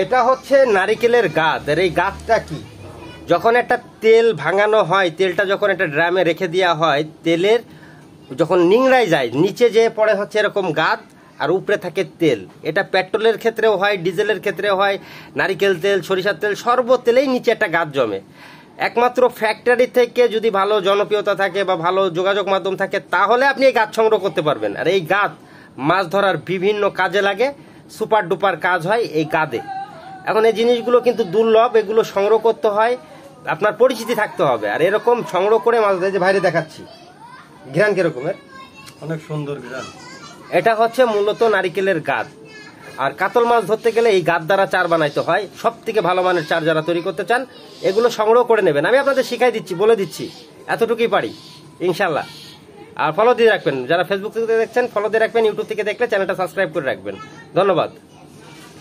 এটা হচ্ছে নারিকেলের গাদ। আর এই গাদটা কি, যখন একটা তেল ভাঙানো হয়, তেলটা যখন একটা ড্রামে রেখে দেওয়া হয়, তেলের যখন নিংড়ায় যায় নিচে যে পড়ে হচ্ছে এরকম গাদ, আর উপরে থাকে তেল। এটা পেট্রোলের ক্ষেত্রেও হয়, ডিজেলের ক্ষেত্রেও হয়, নারিকেল তেল, সরিষার তেল, সর্বতেলেই নিচে একটা গাদ জমে। একমাত্র ফ্যাক্টরি থেকে যদি ভালো জনপ্রিয়তা থাকে বা ভালো যোগাযোগ মাধ্যম থাকে, তাহলে আপনি এই গাদ সংগ্রহ করতে পারবেন। আর এই গাদ মাছ ধরার বিভিন্ন কাজে লাগে, সুপার ডুপার কাজ হয় এই গাদে। এখন এই জিনিসগুলো কিন্তু দুর্লভ, এগুলো সংগ্রহ করতে হয়, আপনার পরিচিতি থাকতে হবে। আর এরকম সংগ্রহ করে মাছ ধরে, যে বাইরে দেখাচ্ছি ঘ্রাণ কিরকমের, অনেক সুন্দর ঘ্রাণ। এটা হচ্ছে মূলত নারিকেলের গাদ। আর কাতল মাছ ধরতে গেলে এই গাদ দ্বারা চার বানাইতে হয়। সব থেকে ভালো মানের চার যারা তৈরি করতে চান, এগুলো সংগ্রহ করে নেবেন। আমি আপনাদের শিখাই দিচ্ছি, বলে দিচ্ছি, এতটুকুই পারি ইনশাল্লাহ। আর ফলো দিয়ে রাখবেন, যারা ফেসবুক থেকে দেখছেন ফলো দিয়ে রাখবেন, ইউটিউব থেকে দেখলে চ্যানেলটা সাবস্ক্রাইব করে রাখবেন। ধন্যবাদ।